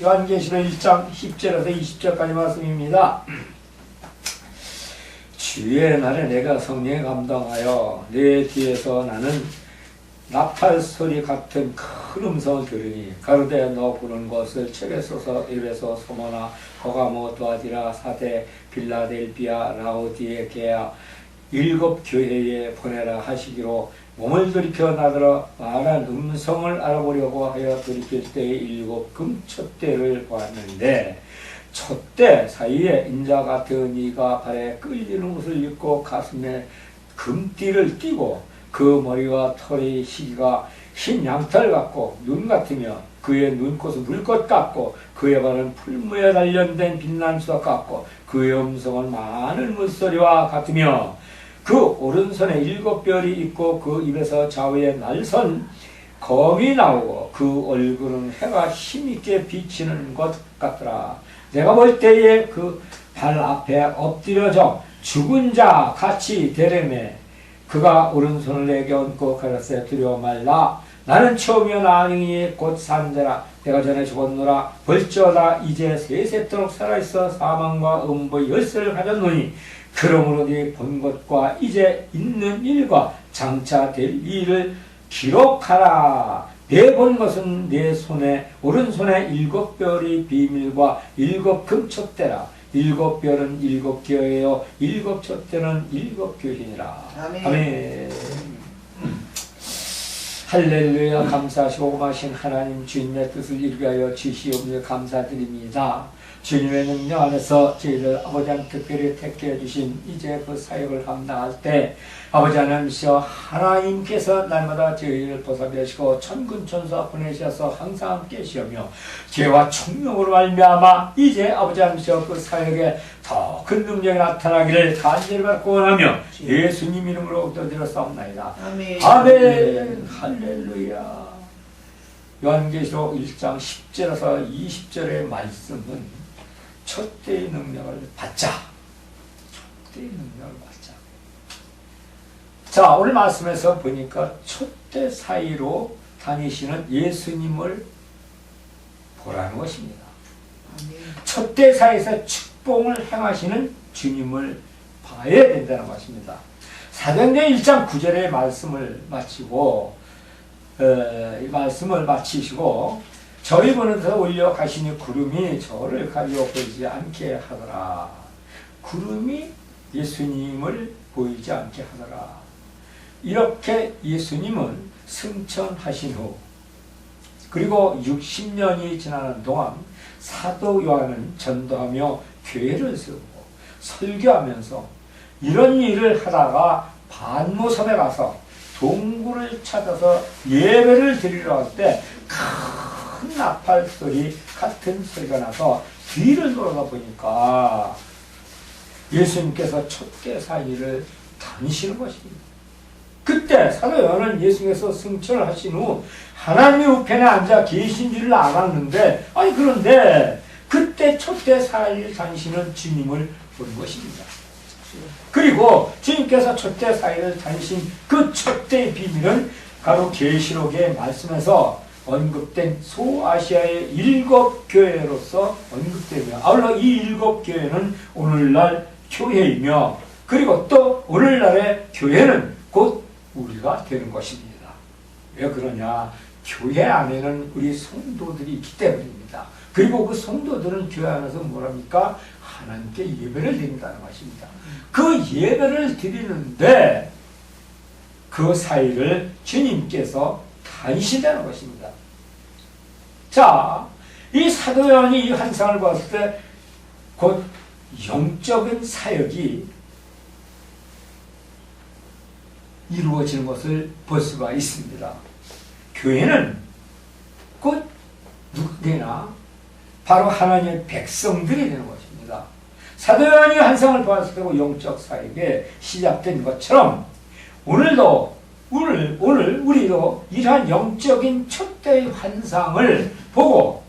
요한계시록 1장 10절에서 20절까지 말씀입니다. 주의 날에 내가 성령에 감동하여 내 뒤에서 나는 나팔 소리 같은 큰 음성을 들으니 가로되 너 부는 것을 책에 써서 에베소, 소모나, 호가모, 두아디라, 사데, 빌라델비아, 라오디게아 7 교회에 보내라 하시기로 몸을 돌이켜 나더러 말한 음성을 알아보려고 하여 돌이킬 때의 7 금촛대를 보았는데 촛대 사이에 인자 같은 이가 발에 끌리는 옷을 입고 가슴에 금띠를 띠고 그 머리와 털의 시기가 흰 양털 같고 눈 같으며 그의 눈꽃은 물꽃 같고 그의 발은 풀무에 단련된 빛난 수석 같고 그의 음성은 많은 물소리와 같으며 그 오른손에 7 별이 있고 그 입에서 좌우에 날선 검이 나오고 그 얼굴은 해가 힘있게 비치는 것 같더라. 내가 볼 때에 그 발 앞에 엎드려져 죽은 자 같이 되려매 그가 오른손을 내게 얹고 가라사대 두려워 말라. 나는 처음이요 나중이니 곧 사는 자라. 내가 전에 죽었노라. 벌저다 이제 세세토록 살아있어 사망과 음보의 열쇠를 가졌노니 그러므로 네 본 것과 이제 있는 일과 장차 될 일을 기록하라. 내 본 것은 내 손에 오른손에 7 별의 비밀과 7 금촛대라. 7 별은 7 교회요 7 촛대는 7 교회니라. 아멘. 아멘. 할렐루야. 감사하시고 고마신 하나님 주님의 뜻을 이루게 주시옵니 감사드립니다. 주님의 능력 안에서 저희를 아버지 하나님 특별히 택해 주신 이제 그 사역을 감당할 때 아버지 하나님이시여 하나님께서 날마다 저희를 보살펴시고 천군천사 보내셔서 항상 함께 계시며 죄와 총명으로 말미암아 이제 아버지 하나님이시여 그 사역에 더 큰 능력이 나타나기를 간절히 받고 원하며 예수님 이름으로 기도드렸사옵나이다. 아멘. 아멘. 할렐루야. 요한계시록 1장 10절에서 20절의 말씀은 촛대의 능력을 받자. 촛대의 능력을 받자. 자, 오늘 말씀에서 보니까 촛대 사이로 다니시는 예수님을 보라는 것입니다. 촛대 사이에서 축복을 행하시는 주님을 봐야 된다는 것입니다. 사도행전 1장 9절의 말씀을 마치고 이 말씀을 마치시고 저희 보는데서 올려 가시니 구름이 저를 가리워 보이지 않게 하더라. 구름이 예수님을 보이지 않게 하더라. 이렇게 예수님은 승천하신 후 그리고 60년이 지나는 동안 사도 요한은 전도하며 교회를 세우고 설교하면서 이런 일을 하다가 반모섬에 가서 동굴을 찾아서 예배를 드리러 갈 때 큰 나팔 소리 같은 소리가 나서 뒤를 돌아가 보니까 예수님께서 촛대 사이를 다니시는 것입니다. 그때 사도 요한은 예수님께서 승천을 하신 후 하나님의 우편에 앉아 계신 줄을 알았는데 아니 그런데 그때 촛대 사이를 다니시는 주님을 본 것입니다. 그리고 주님께서 촛대 사이를 다니신 그 촛대의 비밀은 바로 계시록의 말씀에서 언급된 소아시아의 7 교회로서 언급되며 아울러 이 7 교회는 오늘날 교회이며 그리고 또 오늘날의 교회는 곧 우리가 되는 것입니다. 왜 그러냐? 교회 안에는 우리 성도들이 있기 때문입니다. 그리고 그 성도들은 교회 안에서 뭐랍니까? 하나님께 예배를 드린다는 것입니다. 그 예배를 드리는데 그 사이를 주님께서 다니신다는 것입니다. 자, 이 사도 요한이 이 환상을 봤을 때 곧 영적인 사역이 이루어지는 것을 볼 수가 있습니다. 교회는 곧 누구나 바로 하나님의 백성들이 되는 것입니다. 사도 요한이 환상을 보았을 때 영적 사역에 시작된 것처럼 오늘도 오늘 우리도 이러한 영적인 촛대의 환상을 보고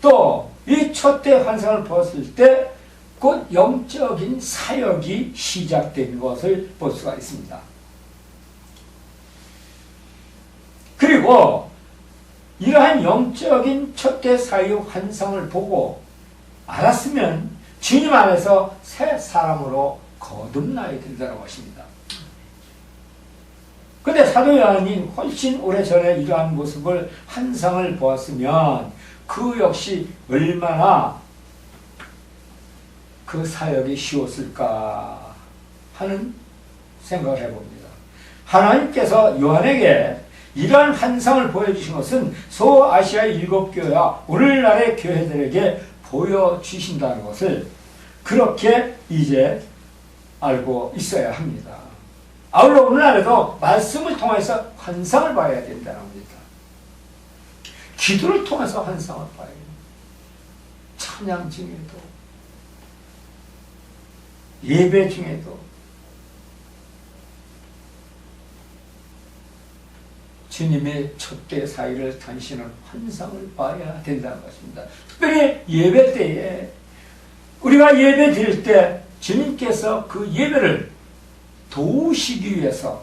또 이 촛대 환상을 보았을 때 곧 영적인 사역이 시작된 것을 볼 수가 있습니다. 그리고 이러한 영적인 첫대 사역 환상을 보고 알았으면 주님 안에서 새 사람으로 거듭나야 된다는 것입니다. 근데 사도 요한이 훨씬 오래전에 이러한 모습을 환상을 보았으면 그 역시 얼마나 그 사역이 쉬웠을까 하는 생각을 해봅니다. 하나님께서 요한에게 이러한 환상을 보여주신 것은 소아시아 7교회와 오늘날의 교회들에게 보여주신다는 것을 그렇게 이제 알고 있어야 합니다. 아울러 오늘날에도 말씀을 통해서 환상을 봐야 된다는 겁니다. 기도를 통해서 환상을 봐야 됩니다. 찬양 중에도 예배 중에도 주님의 첫대 사이를 다니시는 환상을 봐야 된다는 것입니다. 특별히 예배 때에 우리가 예배 드릴 때 주님께서 그 예배를 도우시기 위해서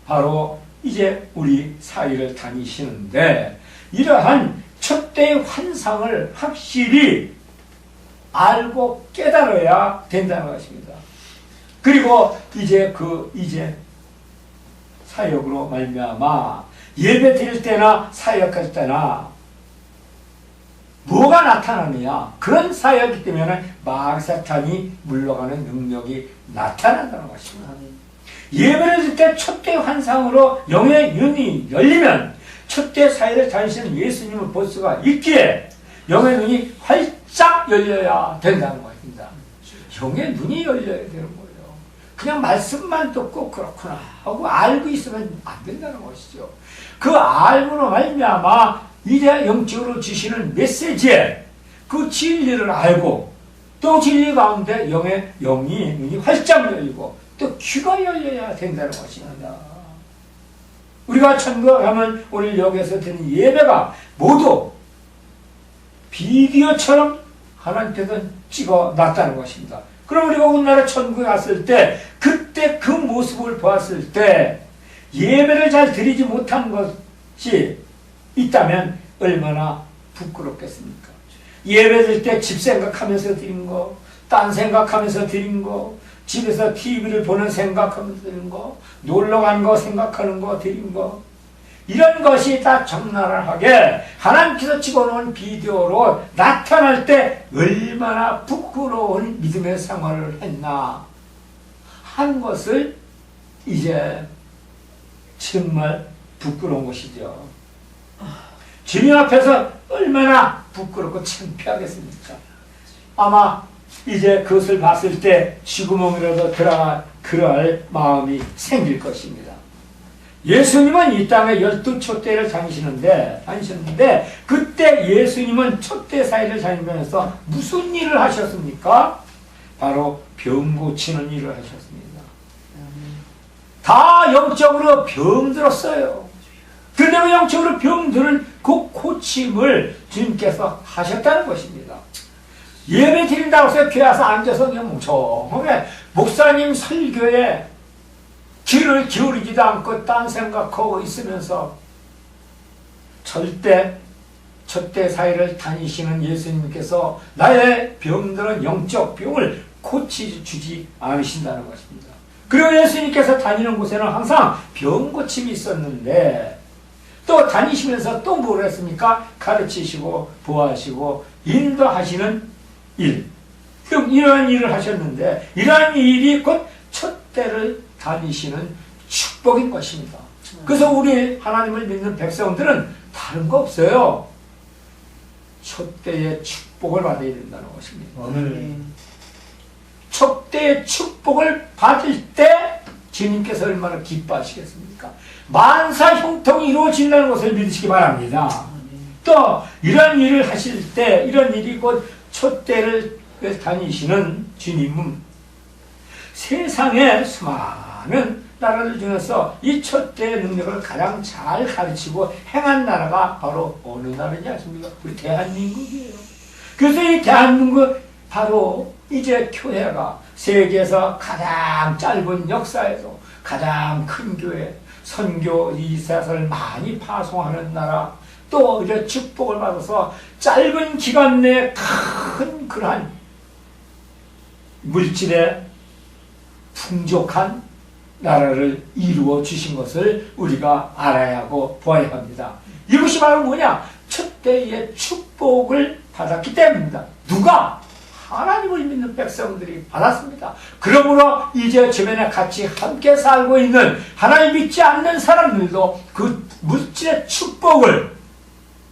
바로 이제 우리 사이를 다니시는데 이러한 첫대 환상을 확실히 알고 깨달아야 된다는 것입니다. 그리고 이제 사역으로 말미암아 예배 드릴 때나 사역할 때나 뭐가 나타나느냐? 그런 사역이기 때문에 마귀사탄이 물러가는 능력이 나타난다는 것입니다. 예배를 드릴 때 첫대 환상으로 영의 눈이 열리면 첫대 사역을 다니시는 예수님을 볼 수가 있기에 영의 눈이 활짝 열려야 된다는 것입니다. 영의 눈이 열려야 되는 거예요. 그냥 말씀만 듣고 그렇구나 하고 알고 있으면 안 된다는 것이죠. 그 알고로 말미암아 이제 영적으로 주시는 메시지에 그 진리를 알고 또 진리 가운데 영이 눈이 활짝 열리고 또 귀가 열려야 된다는 것입니다. 우리가 천국에 가면 오늘 여기서 드린 예배가 모두 비디오처럼 하나님께서 찍어 놨다는 것입니다. 그럼 우리가 오늘날에 천국에 갔을 때 그때 그 모습을 보았을 때 예배를 잘 드리지 못한 것이 있다면 얼마나 부끄럽겠습니까? 예배 드릴 때 집 생각하면서 드린 거, 딴 생각하면서 드린 거, 집에서 TV를 보는 생각하면서 드린 거, 놀러 간 거 생각하는 거 드린 거, 이런 것이 다 적나라하게 하나님께서 찍어놓은 비디오로 나타날 때 얼마나 부끄러운 믿음의 생활을 했나 하는 것을 이제 정말 부끄러운 것이죠. 주님 앞에서 얼마나 부끄럽고 창피하겠습니까? 아마 이제 그것을 봤을 때 쥐구멍이라도 들어갈 그럴 마음이 생길 것입니다. 예수님은 이 땅에 12촛대를 다니셨는데 그때 예수님은 촛대 사이를 다니면서 무슨 일을 하셨습니까? 바로 병 고치는 일을 하셨습니다. 다 영적으로 병들었어요. 그런데 그 영적으로 병들은 그 고침을 주님께서 하셨다는 것입니다. 예배 드린다고 해서 교회 와서 앉아서 그냥 멍청하게 목사님 설교에 귀를 기울이지도 않고 딴 생각하고 있으면서 절대 첫대 사이를 다니시는 예수님께서 나의 병들은 영적 병을 고치주지 않으신다는 것입니다. 그리고 예수님께서 다니는 곳에는 항상 병 고침이 있었는데 또 다니시면서 또 뭘 했습니까? 가르치시고 보호하시고 인도하시는 일. 이러한 일을 하셨는데 이러한 일이 곧 첫대를 다니시는 축복인 것입니다. 그래서 우리 하나님을 믿는 백성들은 다른 거 없어요. 첫대의 축복을 받아야 된다는 것입니다. 첫대의 축복을 받을 때 주님께서 얼마나 기뻐하시겠습니까? 만사 형통이 이루어진다는 것을 믿으시기 바랍니다. 또 이런 일을 하실 때 이런 일이 곧 첫대를 다니시는 주님은 세상의 수많은 나라들 중에서 이 첫대의 능력을 가장 잘 가르치고 행한 나라가 바로 어느 나라인지 아십니까? 우리 대한민국이에요. 그래서 이 대한민국 바로 이제 교회가 세계에서 가장 짧은 역사에서 가장 큰 교회, 선교 이사를 많이 파송하는 나라, 또 이제 축복을 받아서 짧은 기간 내에 큰 그러한 물질의 풍족한 나라를 이루어 주신 것을 우리가 알아야 하고 보아야 합니다. 이것이 바로 뭐냐? 첫 때의 축복을 받았기 때문입니다. 누가? 하나님을 믿는 백성들이 받았습니다. 그러므로 이제 주변에 같이 함께 살고 있는 하나님 믿지 않는 사람들도 그 물질의 축복을,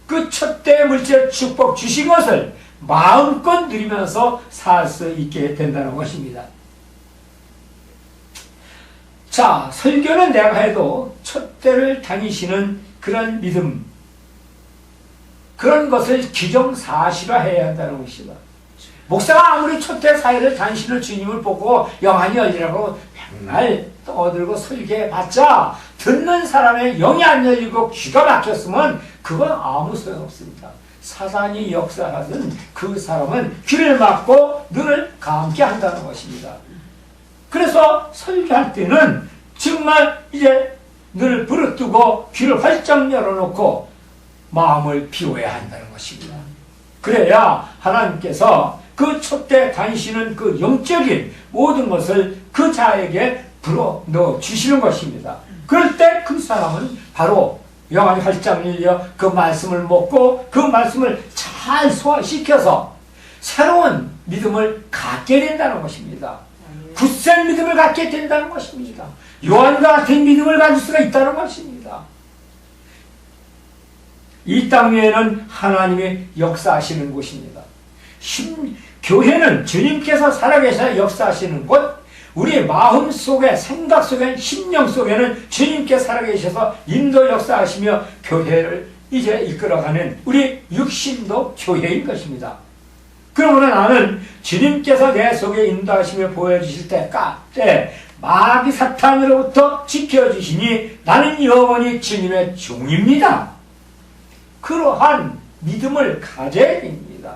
그 첫 때의 물질의 축복 주신 것을 마음껏 누리면서 살 수 있게 된다는 것입니다. 자, 설교는 내가 해도 첫 때를 다니시는 그런 믿음, 그런 것을 기정사실화해야 한다는 것이다. 목사가 아무리 첫째 사회를 다니시는 주님을 보고 영안이 열리라고 맨날 떠들고 설계해봤자 듣는 사람의 영이 안 열리고 귀가 막혔으면 그건 아무 소용없습니다. 사단이 역사하든 그 사람은 귀를 막고 눈을 감게 한다는 것입니다. 그래서 설교할 때는 정말 이제 눈을 부릅뜨고 귀를 활짝 열어놓고 마음을 비워야 한다는 것입니다. 그래야 하나님께서 그 촛대 다니시는 그 영적인 모든 것을 그 자에게 불어넣어 주시는 것입니다. 그럴 때 그 사람은 바로 영안이 활짝 열려 그 말씀을 먹고 그 말씀을 잘 소화시켜서 새로운 믿음을 갖게 된다는 것입니다. 굳센 믿음을 갖게 된다는 것입니다. 요한과 같은 믿음을 가질 수가 있다는 것입니다. 이 땅 위에는 하나님의 역사하시는 곳입니다. 교회는 주님께서 살아계셔 역사하시는 곳, 우리 마음 속에, 생각 속에, 심령 속에는 주님께 살아계셔서 인도 역사하시며 교회를 이제 이끌어가는 우리 육신도 교회인 것입니다. 그러므로 나는 주님께서 내 속에 인도하시며 보여주실 때까지 마귀 사탄으로부터 지켜주시니 나는 영원히 주님의 종입니다. 그러한 믿음을 가져야 됩니다.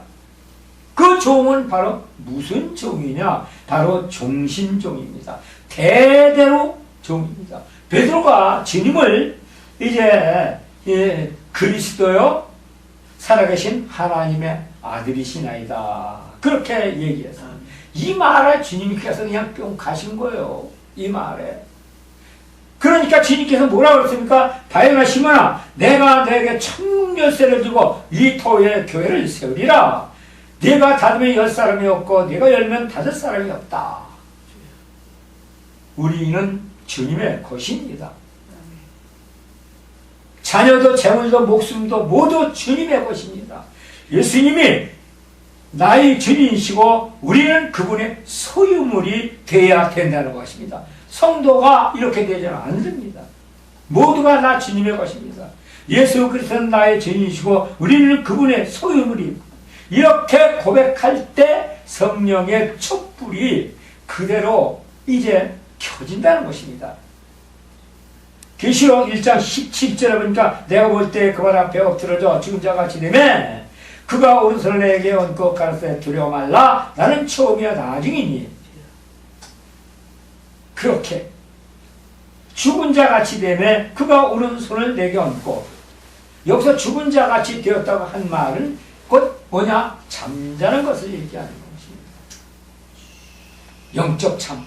그 종은 바로 무슨 종이냐? 바로 종신종입니다. 대대로 종입니다. 베드로가 주님을 이제 그리스도요 살아계신 하나님의 아들이시나이다 그렇게 얘기해서 이 말에 주님께서 그냥 뿅 가신 거예요. 이 말에. 그러니까 주님께서 뭐라고 그랬습니까? 다행아 시몬아, 내가 너에게 천국 열쇠를 주고 이 터에 교회를 세우리라. 네가 닫으면 열 사람이 없고 네가 열면 닫을 사람이 없다. 우리는 주님의 것입니다. 자녀도 재물도 목숨도 모두 주님의 것입니다. 예수님이 나의 주님이시고 우리는 그분의 소유물이 되어야 된다는 것입니다. 성도가 이렇게 되지는 않습니다. 모두가 다 주님의 것입니다. 예수 그리스도는 나의 주님이시고 우리는 그분의 소유물입니다. 이렇게 고백할 때 성령의 촛불이 그대로 이제 켜진다는 것입니다. 계시록 1장 17절에 보니까 내가 볼 때 그발 앞에 엎드러져 죽은 자같이 되매 그가 오른손을 내게 얹고 가라사대 두려워 말라 나는 처음이야 나중이니. 그렇게 죽은 자같이 되매 그가 오른손을 내게 얹고, 여기서 죽은 자같이 되었다고 한 말은 곧 뭐냐? 잠자는 것을 얘기하는 것입니다. 영적 잠.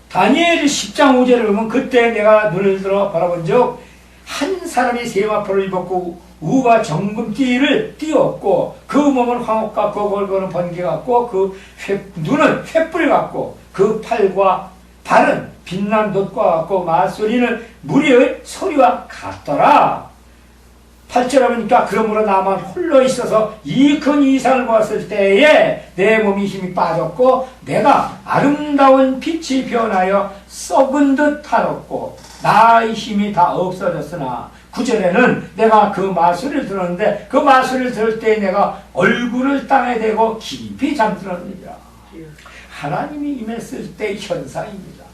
다니엘 10장 5절을 보면 그때 내가 눈을 들어 바라본 적 한 사람이 세마포를 입었고 우가 정금띠를 띠었고 그 몸은 황옥 같고 얼굴은 번개 같고 그 눈은 횃불 같고 그 팔과 발은 빛난 돛과 같고 말소리는 무리의 소리와 같더라. 8절에 보니까 그러므로 나만 홀로 있어서 이 큰 이상을 보았을 때에 내 몸이 힘이 빠졌고 내가 아름다운 빛이 변하여 썩은 듯 하였고 나의 힘이 다 없어졌으나 9절에는 내가 그 마술을 들었는데 그 마술을 들을 때 내가 얼굴을 땅에 대고 깊이 잠들었느니라. 하나님이 임했을 때 현상입니다.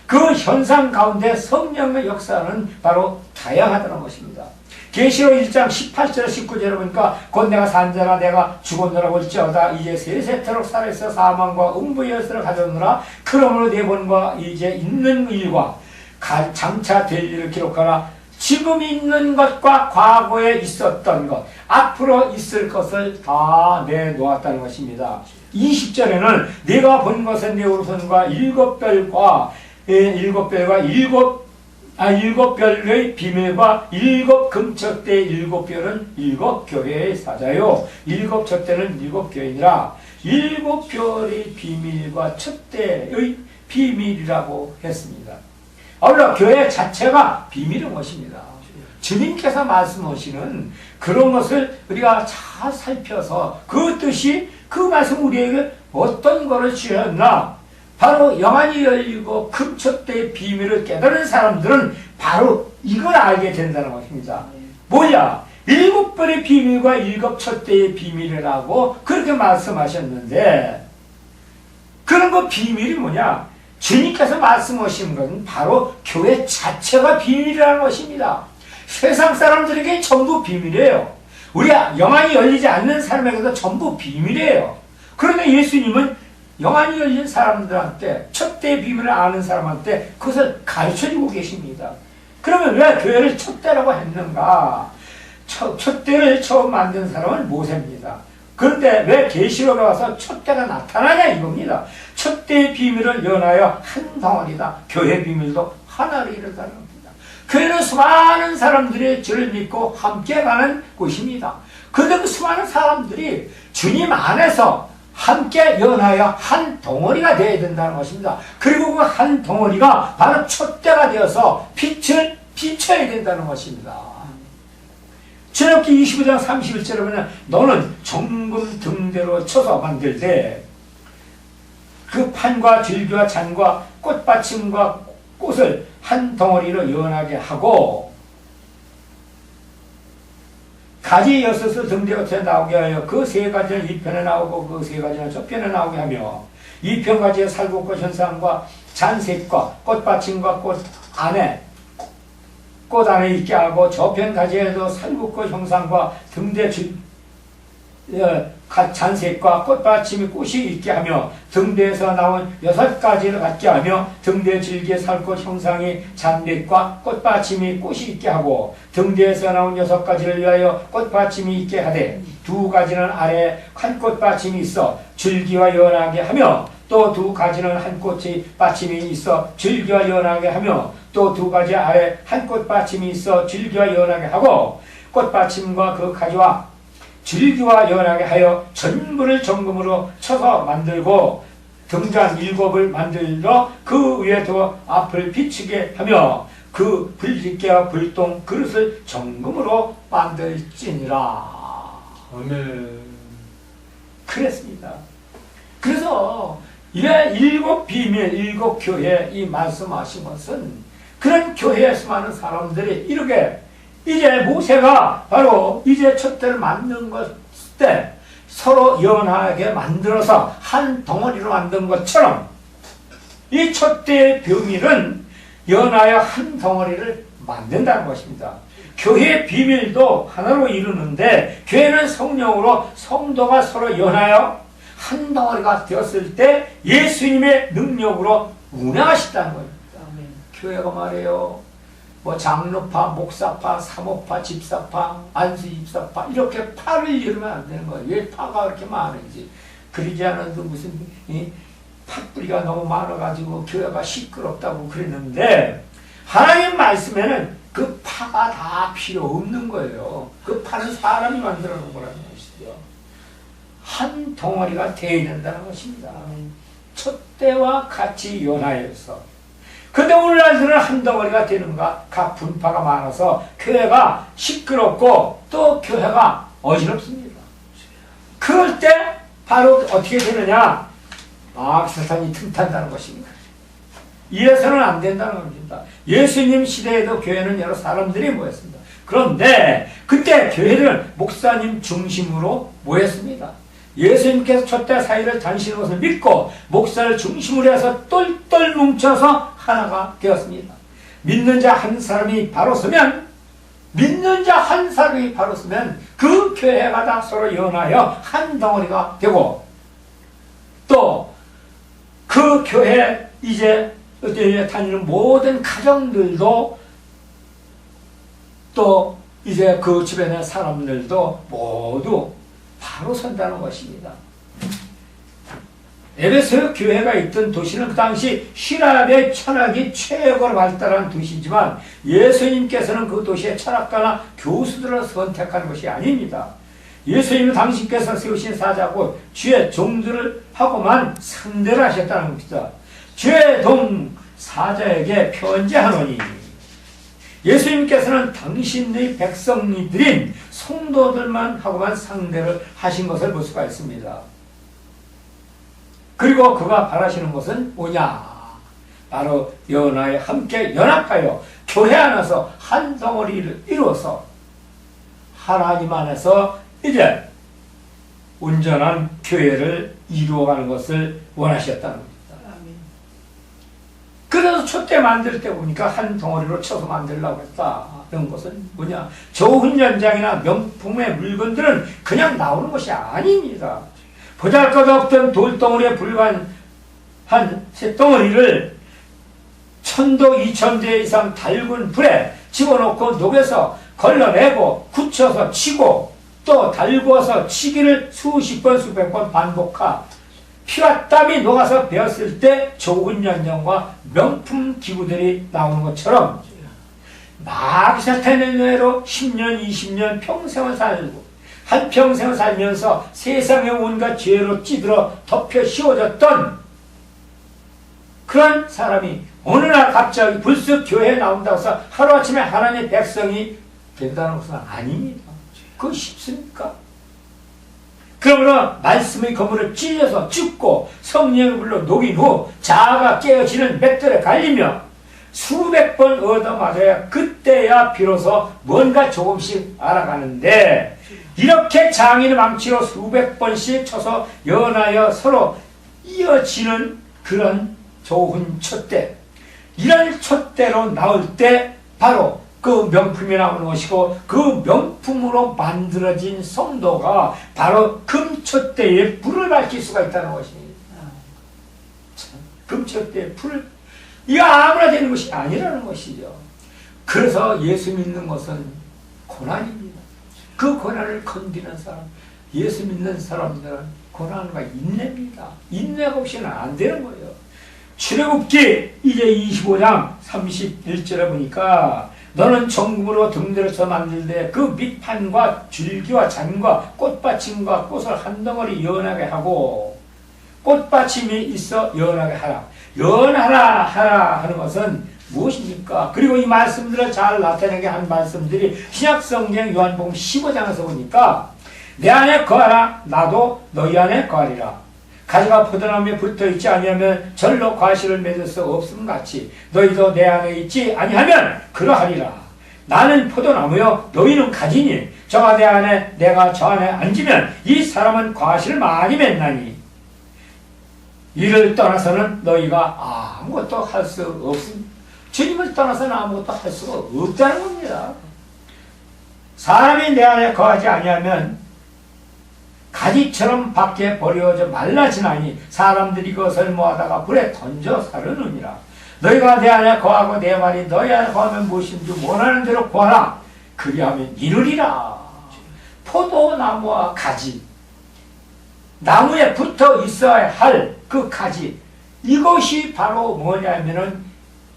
그 현상 가운데 성령의 역사는 바로 다양하다는 것입니다. 계시록 1장 18절 19절에 보니까 곧 내가 산자라 내가 죽었노라 볼지어다 이제 세세토록 살아있어 사망과 음부의 열쇠를 가졌노라. 그러므로 내 본과 이제 있는 일과 장차 될 일을 기록하라. 지금 있는 것과 과거에 있었던 것, 앞으로 있을 것을 다 내놓았다는 것입니다. 20절에는 내가 본 것은 내 오른손과 일곱 별의 비밀과 일곱 금첫대의 일곱 별은 일곱 교회의 사자요 일곱 촛대는 일곱 교회니라. 일곱 별의 비밀과 촛대의 비밀이라고 했습니다. 아울러 교회 자체가 비밀인 것입니다. 주님께서 말씀하시는 그런 것을 우리가 잘 살펴서 그 뜻이 그 말씀 우리에게 어떤 것을 주셨나, 바로 영안이 열리고 금촛대의 비밀을 깨달은 사람들은 바로 이걸 알게 된다는 것입니다. 뭐냐? 일곱 별의 비밀과 일곱 촛대의 비밀이라고 그렇게 말씀하셨는데, 그런 거 비밀이 뭐냐? 주님께서 말씀하시는 것은 바로 교회 자체가 비밀이라는 것입니다. 세상 사람들에게 전부 비밀이에요. 우리 영안이 열리지 않는 사람에게도 전부 비밀이에요. 그런데 예수님은 영안이 열린 사람들한테, 촛대의 비밀을 아는 사람한테 그것을 가르쳐주고 계십니다. 그러면 왜 교회를 촛대라고 했는가? 촛대를 처음 만든 사람은 모세입니다. 그런데 왜 계시록에 와서 촛대가 나타나냐 이겁니다. 촛대의 비밀을 연하여 한 덩어리다. 교회 비밀도 하나로 이르다는 겁니다. 교회는 수많은 사람들이 주를 믿고 함께 가는 곳입니다. 그런데 그 수많은 사람들이 주님 안에서 함께 연하여 한 덩어리가 되어야 된다는 것입니다. 그리고 그 한 덩어리가 바로 촛대가 되어서 빛을 비춰야 된다는 것입니다. 출애굽기 25장 31절에 보면 너는 정금 등대로 쳐서 만들 때 그 판과 줄기와 잔과 꽃받침과 꽃을 한 덩어리로 연하게 하고 가지 6을 등대 곁에 나오게 하여 그 세 가지는 이 편에 나오고 그 세 가지는 저 편에 나오게 하며 이 편 가지의 살구꽃 현상과 잔색과 꽃받침과 꽃 안에 있게 하고 저편 가지에도 살구꽃 형상과 등대 잔색과 꽃받침이 꽃이 있게 하며 등대에서 나온 6가지를 갖게 하며 등대 줄기에 살꽃 형상이 잔빛과 꽃받침이 꽃이 있게 하고 등대에서 나온 6가지를 위하여 꽃받침이 있게 하되 2가지는 아래에 한 꽃받침이 있어 줄기와 연하게 하며 또 2가지는 한 꽃이 받침이 있어 줄기와 연하게 하며 또 2가지 아래 한 꽃받침이 있어 줄기와 연하게 하고 꽃받침과 그 가지와 줄기와 연하게 하여 전부를 정금으로 쳐서 만들고 등잔 7을 만들어 그 위에 더 앞을 비추게 하며 그 불집게와 불똥 그릇을 정금으로 만들지니라. 아멘. 그랬습니다. 그래서 이래 7 비밀, 7 교회 이 말씀하신 것은 그런 교회에 수많은 사람들이 이렇게 이제 모세가 바로 이제 촛대를 만든 것 때 서로 연하게 만들어서 한 덩어리로 만든 것처럼 이 촛대의 비밀은 연하여 한 덩어리를 만든다는 것입니다. 교회의 비밀도 하나로 이루는데 교회는 성령으로 성도가 서로 연하여 한 덩어리가 되었을 때 예수님의 능력으로 운행하시다는 겁니다. 교회가 말이에요. 뭐 장로파, 목사파, 사모파, 집사파, 안수 집사파 이렇게 파를 이루면 안 되는 거예요. 왜 파가 그렇게 많은지. 그러지 않아도 무슨 팥뿌리가 너무 많아가지고 교회가 시끄럽다고 그랬는데 하나님 말씀에는 그 파가 다 필요 없는 거예요. 그 파는 사람이 만들어 놓은 거라는 것이죠. 한 덩어리가 되어야 된다는 것입니다. 촛대와 같이 연하여서. 근데 오늘날들은 한 덩어리가 되는가? 각 분파가 많아서 교회가 시끄럽고 또 교회가 어지럽습니다. 그럴 때 바로 어떻게 되느냐? 사탄이 틈탄다는 것입니다. 이래서는 안 된다는 겁니다. 예수님 시대에도 교회는 여러 사람들이 모였습니다. 그런데 그때 교회를 목사님 중심으로 모였습니다. 예수님께서 촛대 사이를 다니시는 것을 믿고 목사를 중심으로 해서 똘똘 뭉쳐서 하나가 되었습니다. 믿는 자 한 사람이 바로 서면 믿는 자 한 사람이 바로 쓰면 그 교회가 다 서로 연하여 한 덩어리가 되고, 또 그 교회 이제 다니는 모든 가정들도, 또 이제 그 주변의 사람들도 모두 바로 선다는 것입니다. 에베소 교회가 있던 도시는 그 당시希腊의 철학이 최고로 발달한 도시지만 예수님께서는 그 도시의 철학가나 교수들을 선택한 것이 아닙니다. 예수님은 당신께서 세우신 사자고 주의 종들을 하고만 상대를 하셨다는 겁니다. 주의 종 사자에게 편지하노니, 예수님께서는 당신의 백성이들인 성도들만 하고만 상대를 하신 것을 볼 수가 있습니다. 그리고 그가 바라시는 것은 뭐냐? 바로 연하에 함께 연합하여 교회 안에서 한 덩어리를 이루어서 하나님 안에서 이제 온전한 교회를 이루어가는 것을 원하셨다는 겁니다. 그래서 촛대 만들 때 보니까 한 덩어리로 쳐서 만들려고 했다. 그런 것은 뭐냐? 좋은 연장이나 명품의 물건들은 그냥 나오는 것이 아닙니다. 보잘것없던 돌덩어리에 불과한 한 쇳덩어리를 1000도 2000대 이상 달군 불에 집어넣고 녹여서 걸러내고 굳혀서 치고 또 달구어서 치기를 수십 번 수백 번 반복하 피와 땀이 녹아서 베었을 때 좋은 연장과 명품 기구들이 나오는 것처럼 마귀사탄의 은혜로 10년 20년 평생을 살고 한평생을 살면서 세상의 온갖 죄로 찌들어 덮여 씌워졌던 그런 사람이 어느 날 갑자기 불쑥 교회에 나온다고 해서 하루아침에 하나님의 백성이 된다는 것은 아닙니다. 그거 쉽습니까? 그러므로 말씀의 거물을 찔려서 찢고 성령의 불로 녹인 후 자아가 깨어지는 맷돌에 갈리며 수백 번 얻어맞아야 그때야 비로소 뭔가 조금씩 알아가는데, 이렇게 장인의 망치로 수백 번씩 쳐서 연하여 서로 이어지는 그런 좋은 촛대, 이런 촛대로 나올 때 바로 그 명품이 나오는 것이고, 그 명품으로 만들어진 성도가 바로 금촛대에 불을 밝힐 수가 있다는 것입니다. 금촛대에 불을, 이거 아무나 되는 것이 아니라는 것이죠. 그래서 예수 믿는 것은 고난입니다. 그 고난을 건디는 사람, 예수 믿는 사람들은 고난과 인내입니다. 인내가 없이는 안 되는 거예요. 출애굽기 이제 25장 31절에 보니까 너는 정금으로 등대를 쳐 만들되 그 밑판과 줄기와 잔과 꽃받침과 꽃을 한 덩어리 연하게 하고, 꽃받침이 있어 연하게 하라. 연하라 하라 하는 것은 무엇입니까? 그리고 이 말씀들을 잘 나타내게 한 말씀들이 신약성경 요한복음 15장에서 보니까 내 안에 거하라 나도 너희 안에 거하리라. 가지가 포도나무에 붙어있지 아니하면 절로 과실을 맺을 수 없음 같이 너희도 내 안에 있지 아니하면 그러하리라. 나는 포도나무요 너희는 가지니 저가 내 안에 내가 저 안에 앉으면 이 사람은 과실을 많이 맺나니 이를 떠나서는 너희가 아무것도 할 수 없음. 주님을 떠나서는 아무것도 할 수가 없다는 겁니다. 사람이 내 안에 거하지 아니하면 가지처럼 밖에 버려져 말라지나니 사람들이 그것을 모아다가 불에 던져 사르느니라. 너희가 내 안에 거하고 내 말이 너희 안에 거하면 무엇인지 원하는 대로 구하라. 그리하면 이루리라. 포도나무와 가지, 나무에 붙어 있어야 할 그 가지, 이것이 바로 뭐냐면은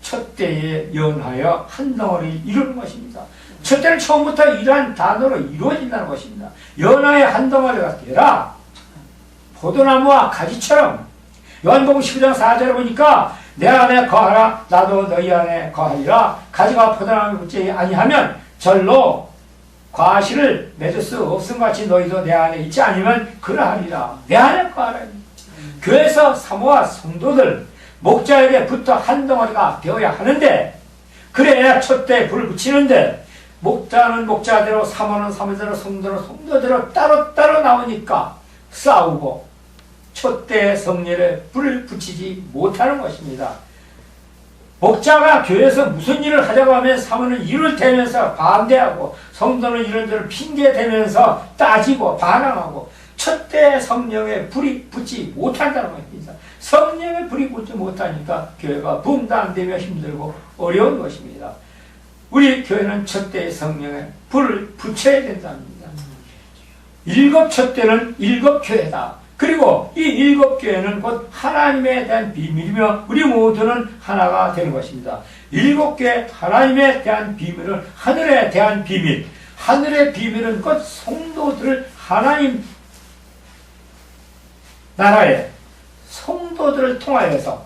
촛대에 연하여 한 덩어리 이루는 것입니다. 촛대는 처음부터 이러한 단어로 이루어진다는 것입니다. 연하여 한 덩어리가 되라. 포도나무와 가지처럼. 요한복음 19장 4절에 보니까 내 안에 거하라 나도 너희 안에 거하리라. 가지가 포도나무에 붙지 아니하면 절로 과실을 맺을 수 없음 같이 너희도 내 안에 있지 않으면 그러하리라. 내 안에 거하라. 교회에서 사모와 성도들 목자에게 붙어 한 덩어리가 되어야 하는데, 그래야 촛대에 불을 붙이는데 목자는 목자대로 사모는 사모대로 성도는 성도대로 따로따로 나오니까 싸우고 촛대의 성례에 불을 붙이지 못하는 것입니다. 목자가 교회에서 무슨 일을 하자고 하면 사모는 이를 대면서 반대하고 성도는 이런저런 핑계대면서 따지고 반항하고 첫대 성령에 불이 붙지 못한다는 것입니다. 성령에 불이 붙지 못하니까 교회가 분단되며 힘들고 어려운 것입니다. 우리 교회는 첫대의 성령에 불을 붙여야 된답니다. 일곱 첫대는 일곱 교회다. 그리고 이 일곱 교회는 곧 하나님에 대한 비밀이며 우리 모두는 하나가 되는 것입니다. 일곱 교회 하나님에 대한 비밀은 하늘에 대한 비밀. 하늘의 비밀은 곧 성도들을 하나님 나라에 성도들을 통하여서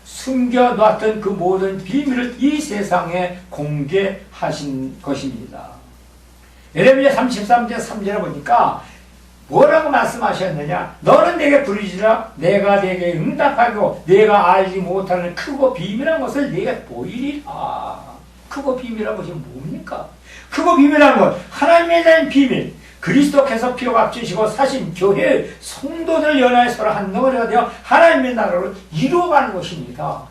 숨겨놨던 그 모든 비밀을 이 세상에 공개하신 것입니다. 예레미야 33장 3절에 보니까 뭐라고 말씀하셨느냐? 너는 내게 부르짖으라 내가 내게 응답하고 내가 알지 못하는 크고 비밀한 것을 내게 보이리라. 크고 비밀한 것이 뭡니까? 크고 비밀한 것, 하나님에 대한 비밀, 그리스도께서 피로 값주시고 사신 교회의 성도들 연합에 서로 한 덩어리가 되어 하나님의 나라를 이루어가는 것입니다.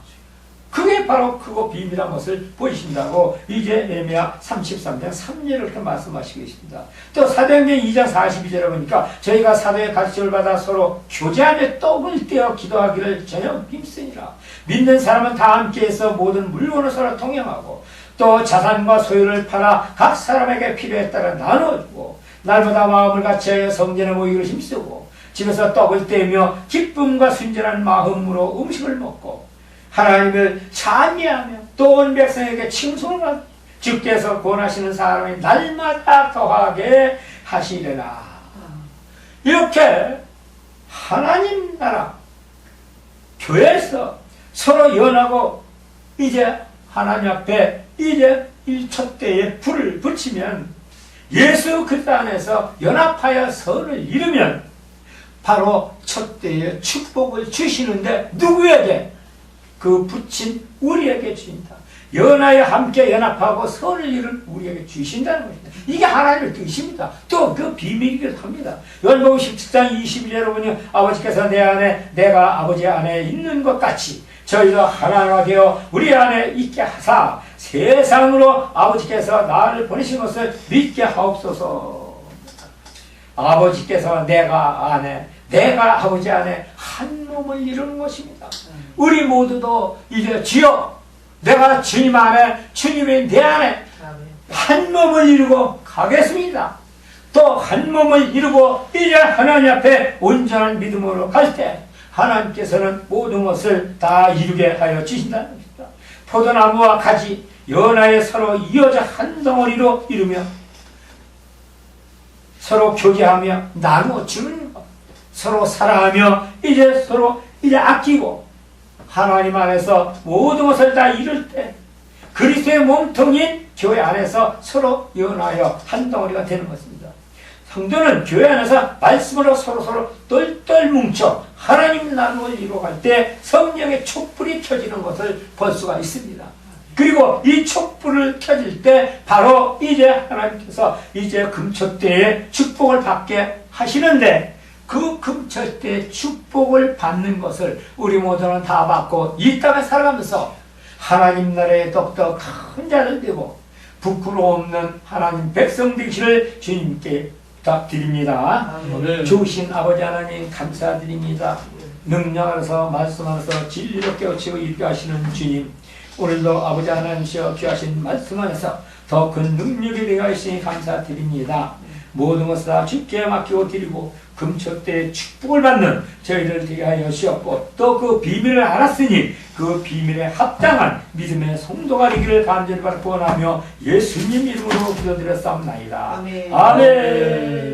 그게 바로 크고 비밀한 것을 보이신다고 이제 예레미야 33장 3절을 이렇게 말씀하시고 계십니다. 또 사도행전 2장 42절에 보니까 저희가 사도의 가르침을 받아 서로 교제하며 떡을 떼어 기도하기를 전혀 힘쓰니라. 믿는 사람은 다 함께해서 모든 물건을 서로 통용하고 또 자산과 소유를 팔아 각 사람에게 필요에 따라 나눠주고 날마다 마음을 같이하여 성전에 모이기를 힘쓰고 집에서 떡을 떼며 기쁨과 순전한 마음으로 음식을 먹고 하나님을 찬미하며 또 온 백성에게 칭송을 하고 주께서 권하시는 사람이 날마다 더하게 하시려나. 이렇게 하나님 나라 교회에서 서로 연하고 이제 하나님 앞에 이제 일촛대에 불을 붙이면 예수 그리스도 안에서 연합하여 선을 이루면 바로 첫대에 축복을 주시는데 누구에게? 그 붙인 우리에게 주신다. 연하여 함께 연합하고 선을 이룬 우리에게 주신다는 것입니다. 이게 하나님의 뜻입니다. 또 그 비밀이기도 합니다. 요한복음 17장 22절에 보니 아버지께서 내 안에 내가 아버지 안에 있는 것 같이 저희도 하나가 되어 우리 안에 있게 하사 세상으로 아버지께서 나를 보내신 것을 믿게 하옵소서. 아버지께서 내가 안에 내가 아버지 안에 한 몸을 이루는 것입니다. 우리 모두도 이제 주여 내가 주님 안에 주님이 내 안에 한 몸을 이루고 가겠습니다. 또 한 몸을 이루고 이제 하나님 앞에 온전한 믿음으로 갈 때 하나님께서는 모든 것을 다 이루게 하여 주신다는 것입니다. 포도나무와 가지 연하에 서로 이어져 한 덩어리로 이루며 서로 교제하며 나누어주는 것, 서로 사랑하며 이제 서로 이제 아끼고 하나님 안에서 모든 것을 다 이룰 때 그리스도의 몸통인 교회 안에서 서로 연하여 한 덩어리가 되는 것입니다. 성도는 교회 안에서 말씀으로 서로 똘똘 뭉쳐 하나님 나라를 이루어갈 때 성령의 촛불이 켜지는 것을 볼 수가 있습니다. 그리고 이 촛불을 켜질 때 바로 이제 하나님께서 이제 금초대에 축복을 받게 하시는데 그 금초대의 축복을 받는 것을 우리 모두는 다 받고 이 땅에 살아가면서 하나님 나라의 더욱더 큰 자를 되고 부끄러움 없는 하나님 백성 되시를 주님께 부탁드립니다. 주신 아버지 하나님 감사드립니다. 능력 안에서 말씀 안에서 진리로 깨우치고 이르게 하시는 주님, 오늘도 아버지 하나님이시여 귀하신 말씀 안에서 더 큰 능력이 되어 있으니 감사드립니다. 모든 것을 다 주께 맡기고 드리고 금초대의 축복을 받는 저희들 되게 하여 주시옵고 또 그 비밀을 알았으니 그 비밀에 합당한 믿음의 성도가 되기를 간절히 바라 구원하며 예수님 이름으로 기도드렸사옵나이다. 아멘. 아멘.